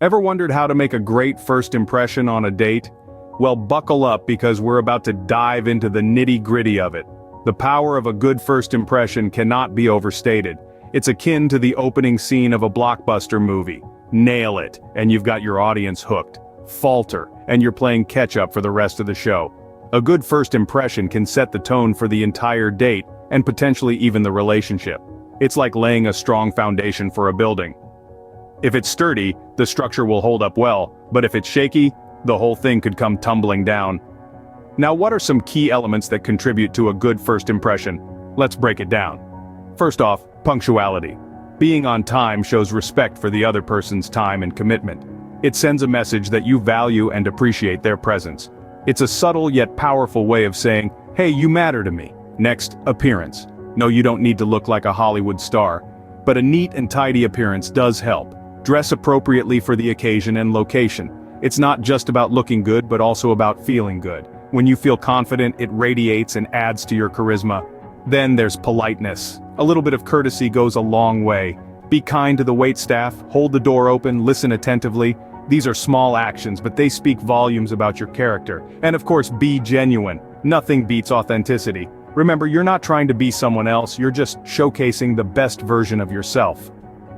Ever wondered how to make a great first impression on a date? Well, buckle up because we're about to dive into the nitty-gritty of it. The power of a good first impression cannot be overstated. It's akin to the opening scene of a blockbuster movie. Nail it, and you've got your audience hooked. Falter, and you're playing catch-up for the rest of the show. A good first impression can set the tone for the entire date, and potentially even the relationship. It's like laying a strong foundation for a building. If it's sturdy, the structure will hold up well, but if it's shaky, the whole thing could come tumbling down. Now, what are some key elements that contribute to a good first impression? Let's break it down. First off, punctuality. Being on time shows respect for the other person's time and commitment. It sends a message that you value and appreciate their presence. It's a subtle yet powerful way of saying, "Hey, you matter to me." Next, appearance. No, you don't need to look like a Hollywood star, but a neat and tidy appearance does help. Dress appropriately for the occasion and location. It's not just about looking good but also about feeling good. When you feel confident, it radiates and adds to your charisma. Then there's politeness. A little bit of courtesy goes a long way. Be kind to the waitstaff, hold the door open, listen attentively. These are small actions, but they speak volumes about your character. And of course, be genuine. Nothing beats authenticity. Remember, you're not trying to be someone else, you're just showcasing the best version of yourself.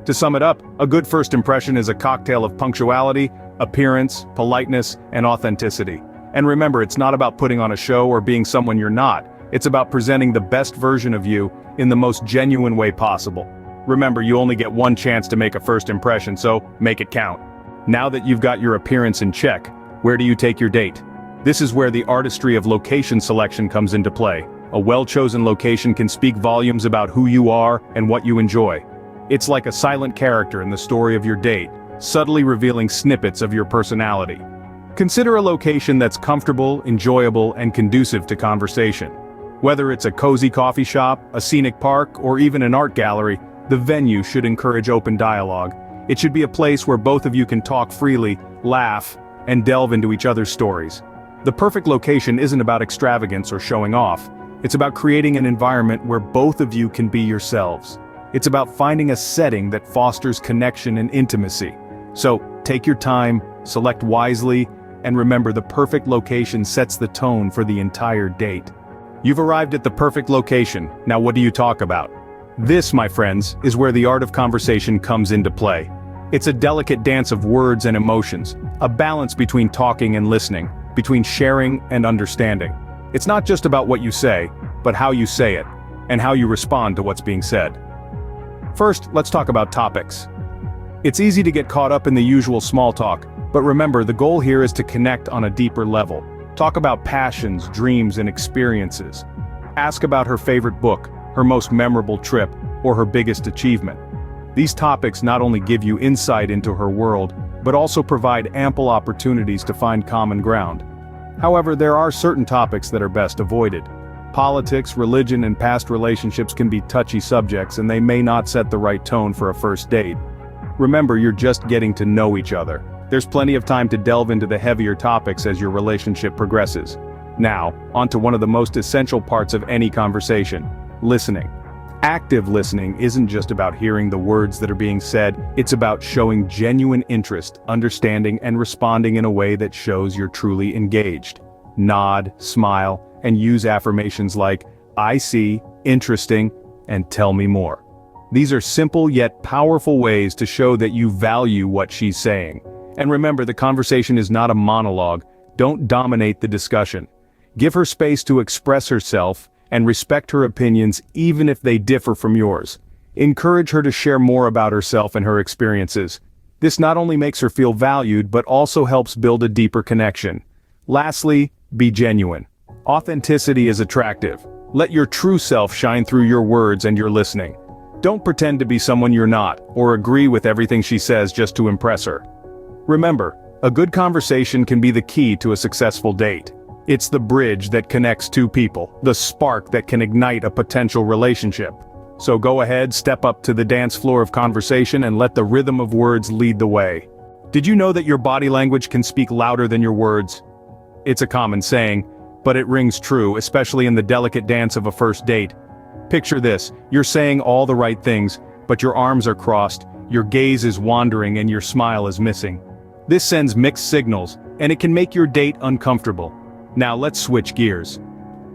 To sum it up, a good first impression is a cocktail of punctuality, appearance, politeness, and authenticity. And remember, it's not about putting on a show or being someone you're not. It's about presenting the best version of you in the most genuine way possible. Remember, you only get one chance to make a first impression, so make it count. Now that you've got your appearance in check, where do you take your date? This is where the artistry of location selection comes into play. A well-chosen location can speak volumes about who you are and what you enjoy. It's like a silent character in the story of your date, subtly revealing snippets of your personality. Consider a location that's comfortable, enjoyable, and conducive to conversation. Whether it's a cozy coffee shop, a scenic park, or even an art gallery, the venue should encourage open dialogue. It should be a place where both of you can talk freely, laugh, and delve into each other's stories. The perfect location isn't about extravagance or showing off. It's about creating an environment where both of you can be yourselves. It's about finding a setting that fosters connection and intimacy. So, take your time, select wisely, and remember, the perfect location sets the tone for the entire date. You've arrived at the perfect location. Now what do you talk about? This, my friends, is where the art of conversation comes into play. It's a delicate dance of words and emotions, a balance between talking and listening, between sharing and understanding. It's not just about what you say, but how you say it, and how you respond to what's being said. First, let's talk about topics. It's easy to get caught up in the usual small talk, but remember, the goal here is to connect on a deeper level. Talk about passions, dreams, and experiences. Ask about her favorite book, her most memorable trip, or her biggest achievement. These topics not only give you insight into her world, but also provide ample opportunities to find common ground. However, there are certain topics that are best avoided. Politics, religion, and past relationships can be touchy subjects, and they may not set the right tone for a first date. Remember, you're just getting to know each other. There's plenty of time to delve into the heavier topics as your relationship progresses. Now, onto one of the most essential parts of any conversation: listening. Active listening isn't just about hearing the words that are being said, it's about showing genuine interest, understanding, and responding in a way that shows you're truly engaged. Nod, smile, and use affirmations like, "I see," "interesting," and "tell me more." These are simple yet powerful ways to show that you value what she's saying. And remember, the conversation is not a monologue. Don't dominate the discussion. Give her space to express herself, and respect her opinions even if they differ from yours. Encourage her to share more about herself and her experiences. This not only makes her feel valued, but also helps build a deeper connection. Lastly, be genuine. Authenticity is attractive. Let your true self shine through your words and your listening. Don't pretend to be someone you're not, or agree with everything she says just to impress her. Remember, a good conversation can be the key to a successful date. It's the bridge that connects two people, the spark that can ignite a potential relationship. So go ahead, step up to the dance floor of conversation and let the rhythm of words lead the way. Did you know that your body language can speak louder than your words? It's a common saying, but it rings true, especially in the delicate dance of a first date. Picture this: you're saying all the right things, but your arms are crossed, your gaze is wandering, and your smile is missing. This sends mixed signals, and it can make your date uncomfortable. Now let's switch gears.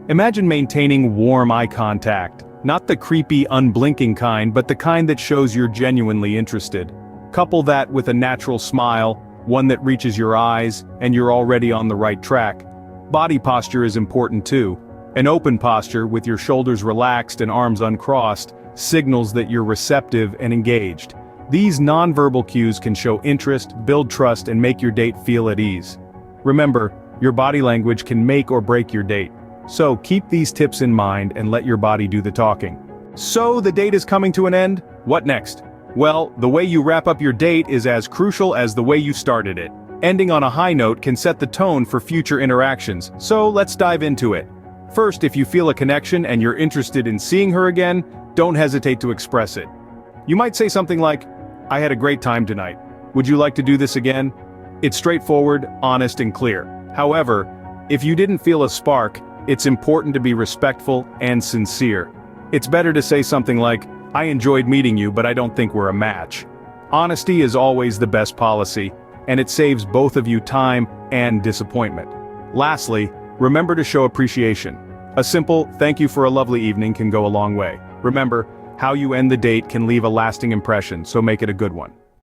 Imagine maintaining warm eye contact, not the creepy, unblinking kind, but the kind that shows you're genuinely interested. Couple that with a natural smile, one that reaches your eyes, and you're already on the right track. Body posture is important too. An open posture, with your shoulders relaxed and arms uncrossed, signals that you're receptive and engaged. These nonverbal cues can show interest, build trust, and make your date feel at ease. Remember, your body language can make or break your date. So keep these tips in mind and let your body do the talking. So the date is coming to an end? What next? Well, the way you wrap up your date is as crucial as the way you started it. Ending on a high note can set the tone for future interactions, so let's dive into it. First, if you feel a connection and you're interested in seeing her again, don't hesitate to express it. You might say something like, "I had a great time tonight. Would you like to do this again?" It's straightforward, honest, and clear. However, if you didn't feel a spark, it's important to be respectful and sincere. It's better to say something like, "I enjoyed meeting you, but I don't think we're a match." Honesty is always the best policy, and it saves both of you time and disappointment. Lastly, remember to show appreciation. A simple "thank you for a lovely evening" can go a long way. Remember, how you end the date can leave a lasting impression, so make it a good one.